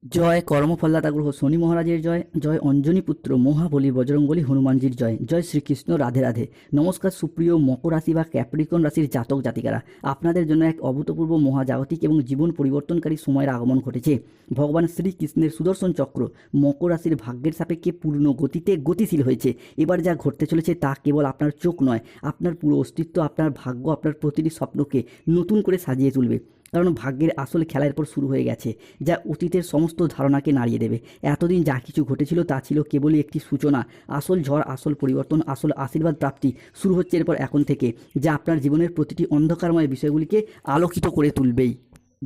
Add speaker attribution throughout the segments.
Speaker 1: জয় কর্মফলদাতা গ্রহ শনি মহারাজের জয়, জয় অঞ্জনী পুত্র মহাবলী বজরংবলী হনুমানজির জয়, জয় শ্রীকৃষ্ণ। রাধে রাধে। নমস্কার সুপ্রিয় মকর রাশি বা ক্যাপ্রিকন রাশির জাতক জাতিকারা, আপনাদের জন্য এক অভূতপূর্ব মহাজাগতিক এবং জীবন পরিবর্তনকারী সময়ের আগমন ঘটেছে। ভগবান শ্রীকৃষ্ণের সুদর্শন চক্র মকর রাশির ভাগ্যের সাপেক্ষে পূর্ণ গতিতে গতিশীল হয়েছে। এবার যা ঘটতে চলেছে তা কেবল আপনার চোখ নয়, আপনার পুরো অস্তিত্ব, আপনার ভাগ্য, আপনার প্রতিটি স্বপ্নকে নতুন করে সাজিয়ে তুলবে। কারণ ভাগ্যের আসল খেলা এরপর শুরু হয়ে গেছে, যা অতীতের সমস্ত ধারণাকে নাড়িয়ে দেবে। এতদিন যা কিছু ঘটেছিল তা ছিল কেবলই একটি সূচনা। আসল ঝড়, আসল পরিবর্তন, আসল আশীর্বাদ প্রাপ্তি শুরু হচ্ছে এরপর এখন থেকে, যা আপনার জীবনের প্রতিটি অন্ধকারময় বিষয়গুলিকে আলোকিত করে তুলবেই।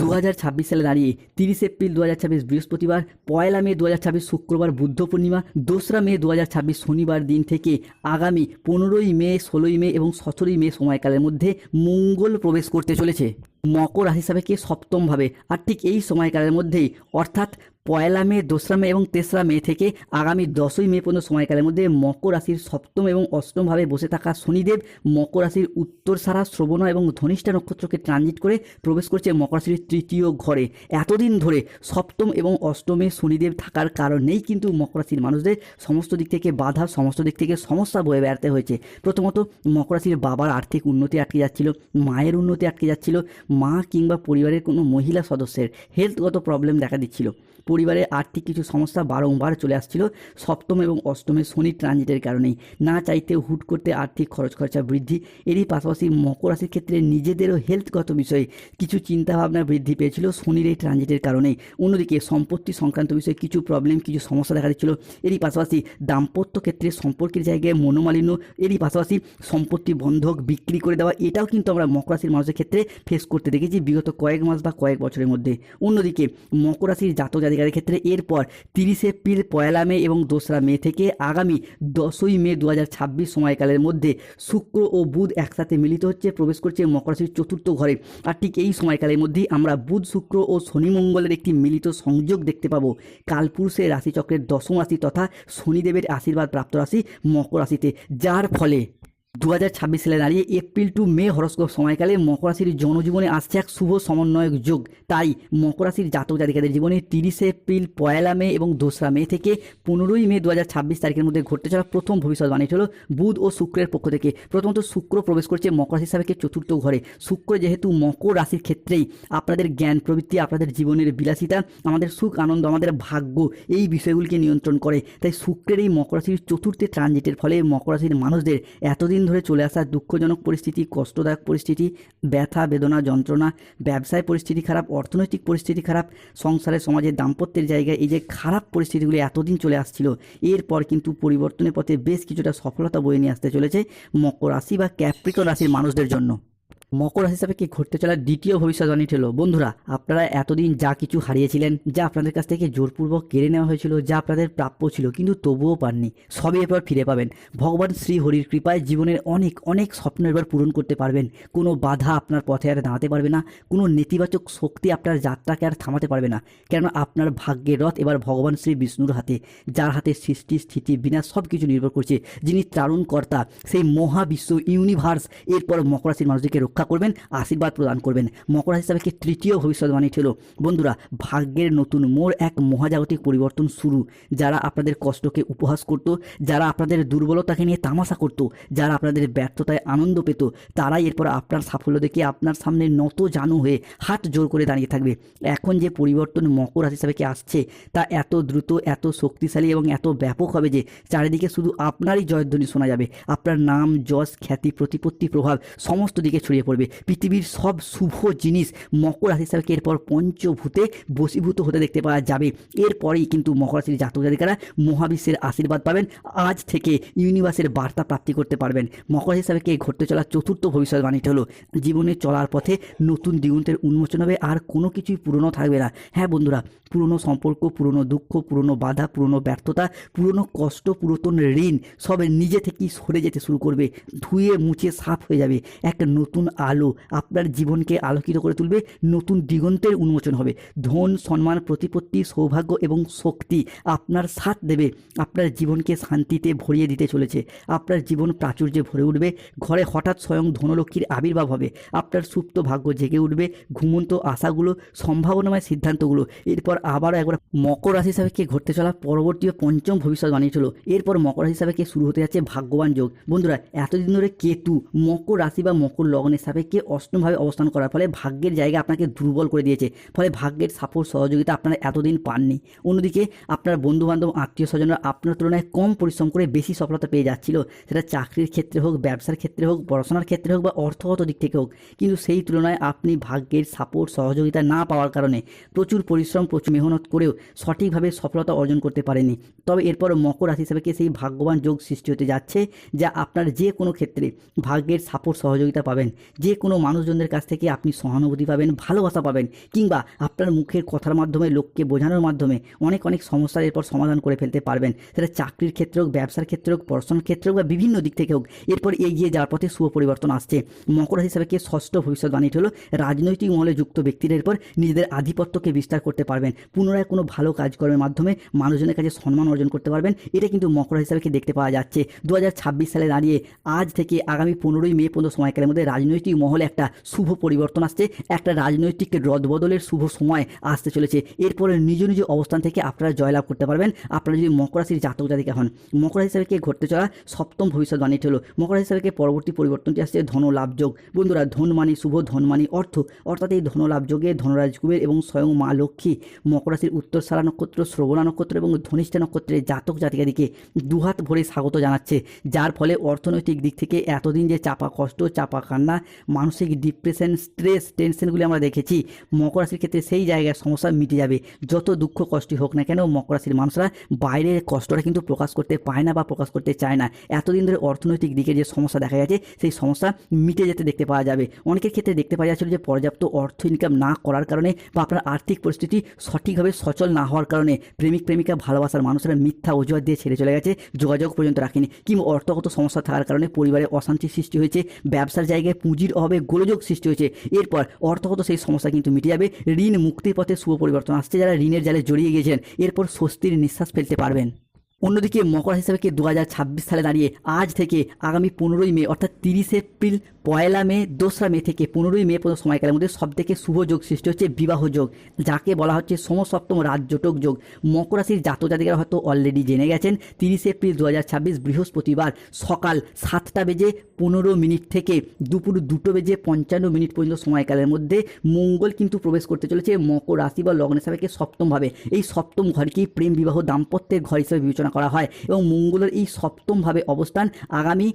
Speaker 1: 2026 সালে দাঁড়িয়ে 30 এপ্রিল 2026 বৃহস্পতিবার, 1 মে 2026 শুক্রবার বুদ্ধ পূর্ণিমা, 2 মে 2026 শনিবার দিন থেকে আগামী 15 মে, 16 মে এবং 17 মে সময়কালের মধ্যে মঙ্গল প্রবেশ করতে চলেছে মকর রাশি সাপেক্ষে সপ্তমভাবে। আর ঠিক এই সময়কালের মধ্যেই অর্থাৎ 1 মে, 2 মে এবং 3 মে থেকে আগামী 10 মে পর্যন্ত সময়কালের মধ্যে মকর রাশির সপ্তম এবং অষ্টমভাবে বসে থাকা শনিদেব মকর রাশির উত্তরসারা, শ্রবণা এবং ধনিষ্ঠা নক্ষত্রকে ট্রানজিট করে প্রবেশ করছে মকর রাশির তৃতীয় ঘরে। এতদিন ধরে সপ্তম এবং অষ্টমে শনিদেব থাকার কারণেই কিন্তু মকর রাশির মানুষদের সমস্ত দিক থেকে বাধা, সমস্ত দিক থেকে সমস্যা বয়ে বেড়াতে হয়েছে। প্রথমত মকর রাশির বাবার আর্থিক উন্নতি আটকে যাচ্ছিল, মায়ের উন্নতি আটকে যাচ্ছিল, মা কিংবা পরিবারের কোনো মহিলা সদস্যের হেলথগত প্রবলেম দেখা দিচ্ছিল, পরিবারে আর্থিক কিছু সমস্যা বারংবার চলে আসছিল সপ্তম এবং অষ্টমে শনি ট্রানজিটের কারণেই। না চাইতে হুট করতে আর্থিক খরচ খরচা বৃদ্ধি। এরই পাশাপাশি মকর রাশির ক্ষেত্রে নিজেদেরও হেলথগত বিষয়ে কিছু চিন্তাভাবনা বৃদ্ধি পেয়েছিল শনির এই ট্রানজিটের কারণেই। অন্যদিকে সম্পত্তি সংক্রান্ত বিষয়ে কিছু প্রবলেম, কিছু সমস্যা দেখা দিচ্ছিল। এরই পাশাপাশি দাম্পত্য ক্ষেত্রে সম্পর্কের জায়গায় মনোমালিন্য, এরই পাশাপাশি সম্পত্তি বন্ধক বিক্রি করে দেওয়া, এটাও কিন্তু আমরা মকর রাশির মানুষের ক্ষেত্রে ফেস করতে দেখেছি বিগত কয়েক মাস বা কয়েক বছরের মধ্যে। অন্যদিকে মকর রাশির জাতক জাতিকাদের ক্ষেত্রে এরপর 30 এপ্রিল, 1 মে এবং 2 মে থেকে আগামী 10 মে 2026 সময়কালের মধ্যে শুক্র ও বুধ একসাথে মিলিত হচ্ছে, প্রবেশ করছে মকর রাশির চতুর্থ ঘরে। আর ঠিক এই সময়কালের মধ্যেই আমরা বুধ, শুক্র ও শনি মঙ্গলের একটি মিলিত সংযোগ দেখতে পাবো কালপুরুষের রাশিচক্রের দশম রাশি তথা শনিদেবের আশীর্বাদ প্রাপ্ত রাশি মকর রাশিতে, যার ফলে 2026 সালে দাঁড়িয়ে এপ্রিল টু মে হরস্কোপ সময়কালে মকর রাশির জনজীবনে আসছে এক শুভ সমন্বয়ক যোগ। তাই মকর রাশির জাতক জাতিকাদের জীবনে 30 এপ্রিল, 1 মে এবং 2 মে থেকে 15 মে 2026 তারিখের মধ্যে ঘটতে চলা প্রথম ভবিষ্যৎবাণী হলো বুধ ও শুক্রের পক্ষ থেকে। প্রথমত শুক্র প্রবেশ করছে মকর রাশি সাপেক্ষে চতুর্থ ঘরে। শুক্র যেহেতু মকর রাশির ক্ষেত্রেই আপনাদের জ্ঞান প্রবৃত্তি, আপনাদের জীবনের বিলাসিতা, আমাদের সুখ আনন্দ, আমাদের ভাগ্য, এই বিষয়গুলিকে নিয়ন্ত্রণ করে, তাই শুক্রের এই মকর রাশির চতুর্থে ট্রানজিটের ফলে মকর রাশির মানুষদের এতদিন ধরে চলে আসা দুঃখজনক পরিস্থিতি, কষ্টদায়ক পরিস্থিতি, ব্যথা বেদনা যন্ত্রণা, ব্যবসায় পরিস্থিতি খারাপ, অর্থনৈতিক পরিস্থিতি খারাপ, সংসারে সমাজে দাম্পত্যের জায়গায় এই যে খারাপ পরিস্থিতিগুলি এতদিন চলে আসছিল, এরপর কিন্তু পরিবর্তনের পথে বেশ কিছুটা সফলতা বয়ে নিয়ে আসতে চলেছে মকর রাশি বা ক্যাপ্রিকন রাশির মানুষদের জন্য। মকর রাশি সাপেক্ষে ঘটতে চলা দ্বিতীয় ভবিষ্যৎবাণী হলো, বন্ধুরা আপনারা এতদিন যা কিছু হারিয়েছিলেন, যা আপনাদের কাছ থেকে জোরপূর্বক কেড়ে নেওয়া হয়েছিল, যা আপনাদের প্রাপ্য ছিল কিন্তু তবুও পাননি, সবই এরপর ফিরে পাবেন। ভগবান শ্রী হরির কৃপায় জীবনের অনেক অনেক স্বপ্ন এবার পূরণ করতে পারবেন। কোনো বাধা আপনার পথে আর দাঁড়াতে পারবে না, কোনো নেতিবাচক শক্তি আপনার যাত্রাকে আর থামাতে পারবে না। কেননা আপনার ভাগ্যের রথ এবার ভগবান শ্রী বিষ্ণুর হাতে, যার হাতে সৃষ্টি স্থিতি বিনাশ সব কিছু নির্ভর করছে, যিনি ত্রারণকর্তা, সেই মহাবিশ্ব ইউনিভার্স এরপর মকর রাশির মানুষদেরকে রক্ষা করবেন, আশীর্বাদ প্রদান করবেন। মকর রাশি হিসাবে তৃতীয় ভবিষ্যৎবাণী ছিল, বন্ধুরা ভাগ্যের নতুন মোড়, এক মহাজাগতিক পরিবর্তন শুরু। যারা আপনাদের কষ্টকে উপহাস করত, যারা আপনাদের দুর্বলতাকে নিয়ে তামাশা করত, যারা আপনাদের ব্যর্থতায় আনন্দ পেত, তারাই এরপর আপনার সাফল্য দেখে আপনার সামনে নত জানু হয়ে হাত জোর করে দাঁড়িয়ে থাকবে। এখন যে পরিবর্তন মকর রাশি হিসাবে আসছে তা এত দ্রুত, এত শক্তিশালী এবং এত ব্যাপক হবে যে চারিদিকে শুধু আপনারই জয়ধ্বনি শোনা যাবে। আপনার নাম, যশ, খ্যাতি, প্রতিপত্তি, প্রভাব সমস্ত দিকে ছড়িয়ে পড়বে। পৃথিবীর সব শুভ জিনিস মকর রাশি হিসাবে এরপর পঞ্চভূতে বশীভূত হতে দেখতে পাওয়া যাবে। এরপরেই কিন্তু মকর রাশির জাতক জাতিকারা মহাবিশ্বের আশীর্বাদ পাবেন, আজ থেকে ইউনিভার্সের বার্তা প্রাপ্তি করতে পারবেন। মকর রাশি হিসাবে ঘটতে চলা চতুর্থ ভবিষ্যৎবাণীটা হলো, জীবনে চলার পথে নতুন দিগন্তের উন্মোচন হবে, আর কোনো কিছুই পুরনো থাকবে না। হ্যাঁ বন্ধুরা, পুরনো সম্পর্ক, পুরনো দুঃখ, পুরনো বাধা, পুরনো ব্যর্থতা, পুরনো কষ্ট, পুরাতন ঋণ সব নিজে থেকেই সরে যেতে শুরু করবে, ধুয়ে মুছে সাফ হয়ে যাবে। একটা নতুন আলো আপনার জীবনকে আলোকিত করে তুলবে, নতুন দিগন্তের উন্মোচন হবে। ধন, সম্মান, প্রতিপত্তি, সৌভাগ্য এবং শক্তি আপনার সাথ দেবে, আপনার জীবনকে শান্তিতে ভরিয়ে দিতে চলেছে। আপনার জীবন প্রাচুর্যে ভরে উঠবে। ঘরে হঠাৎ স্বয়ং ধনলক্ষ্মীর আবির্ভাব হবে। আপনার সুপ্ত ভাগ্য জেগে উঠবে। ঘুমন্ত আশাগুলো, সম্ভাবনাময় সিদ্ধান্তগুলো এরপর আবারও একবার মকর রাশি সাপেক্ষে ঘটতে চলা পরবর্তী পঞ্চম ভবিষ্যৎবাণী ছিল। এরপর মকর রাশি সাপেক্ষে শুরু হতে যাচ্ছে ভাগ্যবান যোগ। বন্ধুরা, এতদিন ধরে কেতু মকর রাশি বা মকর লগ্নের সাপেক্ষে অষ্টমভাবে অবস্থান করার ফলে ভাগ্যের জায়গা আপনাকে দুর্বল করে দিয়েছে, ফলে ভাগ্যের সাপোর্ট সহযোগিতা আপনারা এতদিন পাননি। অন্যদিকে আপনার বন্ধুবান্ধব, আত্মীয় স্বজনরা আপনার তুলনায় কম পরিশ্রম করে বেশি সফলতা পেয়ে যাচ্ছিল, সেটা চাকরির ক্ষেত্রে হোক, ব্যবসার ক্ষেত্রে হোক, পড়াশোনার ক্ষেত্রে হোক বা অর্থগত দিক থেকে হোক। কিন্তু সেই তুলনায় আপনি ভাগ্যের সাপোর্ট সহযোগিতা না পাওয়ার কারণে প্রচুর পরিশ্রম, প্রচুর মেহনত করেও সঠিকভাবে সফলতা অর্জন করতে পারেননি। তবে এরপর মকর রাশি হিসাবে সেই ভাগ্যবান যোগ সৃষ্টি হতে যাচ্ছে, যা আপনার যে কোনো ক্ষেত্রে ভাগ্যের সাপোর্ট সহযোগিতা পাবেন। যে কোনো মানুষজনদের কাছ থেকে আপনি সহানুভূতি পাবেন, ভালোবাসা পাবেন, কিংবা আপনার মুখের কথার মাধ্যমে, লোককে বোঝানোর মাধ্যমে অনেক অনেক সমস্যার এরপর সমাধান করে ফেলতে পারবেন। সেটা চাকরির ক্ষেত্রে হোক, ব্যবসার ক্ষেত্রে হোক, পড়াশোনার ক্ষেত্রে হোক বা বিভিন্ন দিক থেকে হোক। এরপর এগিয়ে যাওয়ার পথে শুভ পরিবর্তন আসছে। মকর রাশি হিসাবে ষষ্ঠ ভবিষ্যৎবাণীটি হলো রাজনৈতিক মহলে যুক্ত ব্যক্তিরা এরপর নিজেদের আধিপত্যকে বিস্তার করতে পারবেন। পুনরায় কোনো ভালো কাজকর্মের মাধ্যমে মানুষজনের কাছে সম্মান অর্জন করতে পারবেন। এটা কিন্তু মকর রাশি হিসাবে দেখতে পাওয়া যাচ্ছে। 2026 সালে দাঁড়িয়ে আজ থেকে আগামী 15ই মে পর্যন্ত সময়কালের মধ্যে রাজনৈতিক মহলে একটা শুভ পরিবর্তন আসছে, একটা রাজনৈতিক রদবদলের শুভ সময় আসতে চলেছে। এরপরে নিজ নিজ অবস্থান থেকে আপনারা জয়লাভ করতে পারবেন, আপনারা যদি মকর রাশির জাতক জাতিকা হন। মকর রাশি হিসাবে ঘটতে চলা সপ্তম ভবিষ্যৎবাণীটি হলো মকর রাশি হিসাবে পরবর্তী পরিবর্তনটি আসছে ধনলাভ যোগ। বন্ধুরা, ধনমানি শুভ, ধনমানি অর্থ, অর্থাৎ এই ধনলাভ যোগে ধনরাজ কুবের এবং স্বয়ং মা লক্ষ্মী মকর রাশির উত্তরসারা নক্ষত্র, শ্রবণা নক্ষত্র এবং ধনিষ্ঠা নক্ষত্রের জাতক জাতিকাদিকে দুহাত ভরে স্বাগত জানাচ্ছে, যার ফলে অর্থনৈতিক দিক থেকে এতদিন যে চাপা কষ্ট, চাপা কান্না, মানসিক ডিপ্রেশন, স্ট্রেস, টেনশনগুলি আমরা দেখেছি, মকর রাশির ক্ষেত্রে সেই জায়গায় সমস্যা মিটে যাবে। যত দুঃখ কষ্ট হোক না কেন, মকর রাশির মানুষরা বাইরের কষ্টটা কিন্তু প্রকাশ করতে পায় না বা প্রকাশ করতে চায় না। এতদিন ধরে অর্থনৈতিক দিকে যে সমস্যা দেখা গেছে, সেই সমস্যা মিটে যেতে দেখতে পাওয়া যাবে। অনেকের ক্ষেত্রে দেখতে পাওয়া যাচ্ছিল যে পর্যাপ্ত অর্থ ইনকাম না করার কারণে বা আপনার আর্থিক পরিস্থিতি সঠিকভাবে সচল না হওয়ার কারণে প্রেমিক প্রেমিকা, ভালোবাসার মানুষরা মিথ্যা অজুহাত দিয়ে ছেড়ে চলে গেছে, যোগাযোগ পর্যন্ত রাখেনি, কিংবা অর্থগত সমস্যা থাকার কারণে পরিবারে অশান্তি সৃষ্টি হয়েছে, ব্যবসার জায়গায় পুঁজির অভাবে গোলযোগ সৃষ্টি হয়েছে। এরপর অর্থগত সেই সমস্যা কিন্তু মিটে যাবে। ঋণ মুক্তির পথে শুভ পরিবর্তন আসছে। যারা ঋণের জালে জড়িয়ে গিয়েছেন, এরপর স্বস্তির নিঃশ্বাস ফেলতে পারবেন। অন্যদিকে মকর রাশি হিসাবে 2026 সালে দাঁড়িয়ে আজ থেকে আগামী 15ই মে অর্থাৎ 30 এপ্রিল, 1 মে, 2 মে থেকে 15ই মে পর্যন্ত সময়কালের মধ্যে সবথেকে শুভ যোগ সৃষ্টি হচ্ছে বিবাহ যোগ, যাকে বলা হচ্ছে সমসপ্তম রাজযোটক যোগ। মকর রাশির জাতক জাতিকারা হয়তো অলরেডি জেনে গেছেন, 30 এপ্রিল 2026 বৃহস্পতিবার সকাল 7টা বেজে 15 মিনিট থেকে দুপুর 2টো বেজে 55 মিনিট পর্যন্ত সময়কালের মধ্যে মঙ্গল কিন্তু প্রবেশ করতে চলেছে মকর রাশি বা লগ্নের সাপেক্ষে সপ্তমভাবে। এই সপ্তম ঘরকেই প্রেম, বিবাহ, দাম্পত্যের ঘর হিসেবে বিবেচনা করা হয় এবং মঙ্গলের এই সপ্তমভাবে অবস্থান আগামী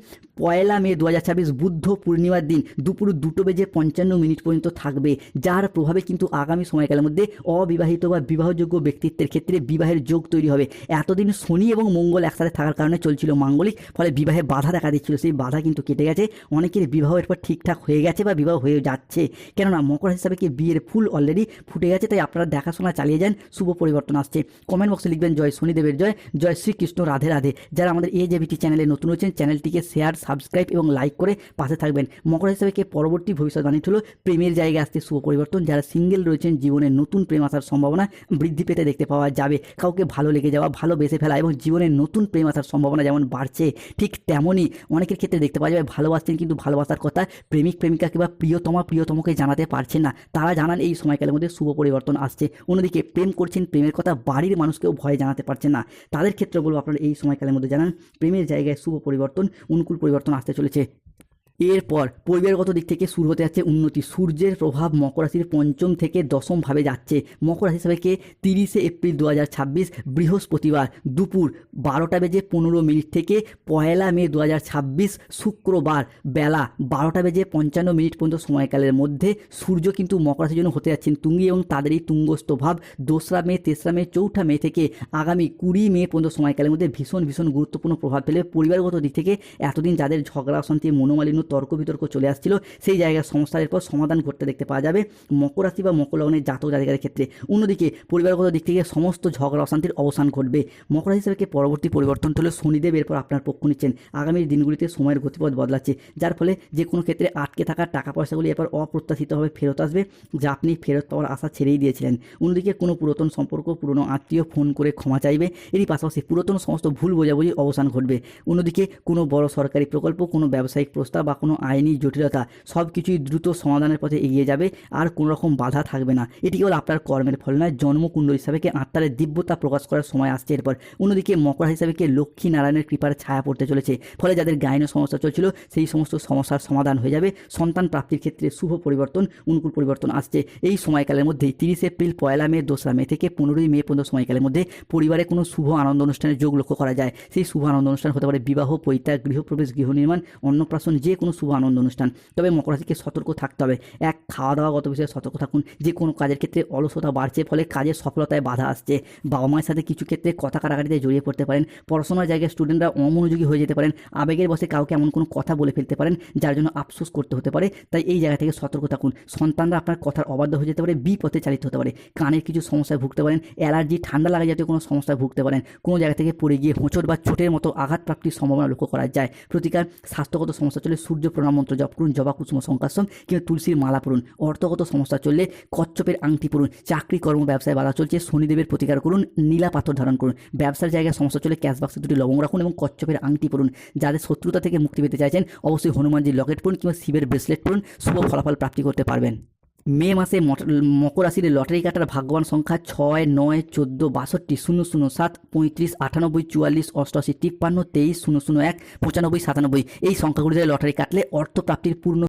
Speaker 1: 1 মে 2026 বুদ্ধ পূর্ণিমার দিন দুপুর 2টো বেজে 55 মিনিট পর্যন্ত থাকবে, যার প্রভাবে কিন্তু আগামী সময়কালের মধ্যে অবিবাহিত বা বিবাহযোগ্য ব্যক্তিত্বের ক্ষেত্রে বিবাহের যোগ তৈরি হবে। এতদিন শনি এবং মঙ্গল একসাথে থাকার কারণে চলছিল মাঙ্গলিক, ফলে বিবাহে বাধা দেখা দিচ্ছিল, সেই বাধা কিন্তু কেটে গেছে। অনেকের বিবাহ এরপর ঠিকঠাক হয়ে গেছে বা বিবাহ হয়ে যাচ্ছে, কেননা মকর হিসাবে কি বিয়ের ফুল অলরেডি ফুটে গেছে। তাই আপনারা দেখাশোনা চালিয়ে যান, শুভ পরিবর্তন আসছে। কমেন্ট বক্সে লিখবেন জয় শনিদেবের জয়, জয় শ্রীকৃষ্ণ, রাধে রাধে। যারা আমাদের AJBT চ্যানেলে নতুন হচ্ছেন, চ্যানেলটিকে শেয়ার, সাবস্ক্রাইব এবং লাইক করে পাশে থাকবেন। মকর হিসাবে পরবর্তী ভবিষ্যৎবাণীটি হলো প্রেমের জায়গায় আসতে শুভ পরিবর্তন। যারা সিঙ্গেল রয়েছেন, জীবনে নতুন প্রেম আসার সম্ভাবনা বৃদ্ধি পেতে দেখতে পাওয়া যাবে। কাউকে ভালো লেগে যাওয়া, ভালোবেসে ফেলা এবং জীবনে নতুন প্রেম আসার সম্ভাবনা যেমন বাড়ছে, ঠিক তেমনই অনেকের ক্ষেত্রে দেখতে পাওয়া যাবে ভালোবাসছেন কিন্তু ভালোবাসার কথা প্রেমিক প্রেমিকাকে বা প্রিয়তমকে জানাতে পারছেন না। তারা জানান এই সময়কালের মধ্যে শুভ পরিবর্তন আসছে। অন্যদিকে প্রেম করছেন, প্রেমের কথা বাড়ির মানুষকেও ভয়ে জানাতে পারছেন না, তাদের ক্ষেত্রে বলবো আপনারা এই সময়কালের মধ্যে জানান, প্রেমের জায়গায় শুভ পরিবর্তন, অনুকূল পরিবর্তন আসতে চলেছে। এরপর পরিবারগত দিক থেকে শুরু হতে যাচ্ছে উন্নতি। সূর্যের প্রভাব মকর রাশির পঞ্চম থেকে দশম ভাবে যাচ্ছে। মকর রাশি হিসাবে 30 এপ্রিল 2026 বৃহস্পতিবার দুপুর 12টা বেজে 15 মিনিট থেকে 1 মে 2026 শুক্রবার বেলা 12টা বেজে 55 মিনিট পর্যন্ত সময়কালের মধ্যে সূর্য কিন্তু মকর রাশির জন্য হতে যাচ্ছেন তুঙ্গি এবং তাদেরই তুঙ্গস্থ ভাব 2 মে, 3 মে, 4 মে থেকে আগামী 20 মে পর্যন্ত সময়কালের মধ্যে ভীষণ ভীষণ গুরুত্বপূর্ণ প্রভাব ফেলে। পরিবারগত দিক থেকে এতদিন যাদের ঝগড়া অশান্তি, মনোমালিন্য, তর্ক বিতর্ক চলে আসছিল, সেই জায়গার সমস্যার এরপর সমাধান করতে দেখতে পাওয়া যাবে মকর রাশি বা মকর লগ্নের জাতক জাতিকাদের ক্ষেত্রে। অন্যদিকে পরিবারগত দিক থেকে সমস্ত ঝগড়া অশান্তির অবসান ঘটবে। মকর রাশি হিসেবে পরবর্তী পরিবর্তন হলো শনিদেব এরপর আপনার পক্ষ নিচ্ছেন। আগামী দিনগুলিতে সময়ের গতিপথ বদলাচ্ছে, যার ফলে যে কোনো ক্ষেত্রে আটকে থাকা টাকা পয়সাগুলি এরপর অপ্রত্যাশিতভাবে ফেরত আসবে, যা আপনি ফেরত পাওয়ার আশা ছেড়েই দিয়েছিলেন। অন্যদিকে কোনো পুরাতন সম্পর্ক, পুরনো আত্মীয় ফোন করে ক্ষমা চাইবে। এরই পাশাপাশি পুরাতন সমস্ত ভুল বোঝাবুঝি অবসান ঘটবে। অন্যদিকে কোনো বড় সরকারি প্রকল্প, কোনো ব্যবসায়িক প্রস্তাব বা কোনো আইনি জটিলতা সব কিছুই দ্রুত সমাধানের পথে এগিয়ে যাবে, আর কোনো রকম বাধা থাকবে না। এটি কেবল আপনার কর্মের ফল নয়, জন্মকুণ্ডলী হিসাবে আত্মার দিব্যতা প্রকাশ করার সময় আসছে এরপর। অন্যদিকে মকর হিসাবে লক্ষ্মী নারায়ণের কৃপার ছায়া পড়তে চলেছে, ফলে যাদের গাইনো সমস্যা চলছিল সেই সমস্ত সমস্যার সমাধান হয়ে যাবে। সন্তান প্রাপ্তির ক্ষেত্রে শুভ পরিবর্তন, অনুকূল পরিবর্তন আসছে। এই সময়কালের মধ্যেই 30 এপ্রিল, 1 মে, 2 মে থেকে 15 মে পর্যন্ত সময়কালের মধ্যে পরিবারে কোনো শুভ আনন্দ অনুষ্ঠানের যোগ লক্ষ্য করা যায়। সেই শুভ আনন্দ অনুষ্ঠান হতে পারে বিবাহ, পৈতৃক, গৃহপ্রবেশ, গৃহ নির্মাণ, অন্নপ্রাশন, যে কোনো শুভ আনন্দ অনুষ্ঠান। তবে মকর রাশিকে সতর্ক থাকতে হবে। এক, খাওয়া দাওয়াগত বিষয়ে সতর্ক থাকুন। যে কোনো কাজের ক্ষেত্রে অলসতা বাড়ছে, ফলে কাজের সফলতায় বাধা আসছে। বাবা মায়ের সাথে কিছু ক্ষেত্রে কথা কাটাকাটিতে জড়িয়ে পড়তে পারেন। পড়াশোনার জায়গায় স্টুডেন্টরা অমনোযোগী হয়ে যেতে পারেন। আবেগের বশে কাউকে এমন কোনো কথা বলে ফেলতে পারেন যার জন্য আফসোস করতে হতে পারে। তাই এই জায়গা থেকে সতর্ক থাকুন। সন্তানরা আপনার কথার অবাধ্য হয়ে যেতে পারে, বিপথে চালিত হতে পারে। কানের কিছু সমস্যায় ভুগতে পারেন, অ্যালার্জি, ঠান্ডা লাগা জাতীয় কোনো সমস্যায় ভুগতে পারেন। কোনো জায়গা থেকে পড়ে গিয়ে হোঁচট বা চোটের মতো আঘাত প্রাপ্তির সম্ভাবনা লক্ষ্য করা যায়। প্রতিকার, স্বাস্থ্যগত সমস্যা চলে সূর্য প্রণাম মন্ত্র জপ করুন, জবা কুসুম সংকাশন কিংবা তুলসীর মালা পড়ুন। অর্থগত সমস্যা চললে কচ্ছপের আংটি পড়ুন। চাকরি, কর্ম, ব্যবসায় বাধা চলছে, শনিদেবের প্রতিকার করুন, নীলা পাথর ধারণ করুন। ব্যবসার জায়গায় সমস্যা চলে ক্যাশ বাক্সে 2টি লবঙ্গ রাখুন এবং কচ্ছপের আংটি পড়ুন। যাদের শত্রুতা থেকে মুক্তি পেতে চাইছেন অবশ্যই হনুমানজির লকেট পড়ুন কিংবা শিবের ব্রেসলেট পড়ুন, শুভ ফলাফল প্রাপ্তি করতে পারবেন। মে মাসে মকর রাশির লটারি কাটার ভাগ্যবান সংখ্যা 6, 9, 14, 62, 007, 35, 98, 44, 88, 53, 23, 001, 95, 97। এই সংখ্যাগুলিতে লটারি কাটলে অর্থ প্রাপ্তির পূর্ণ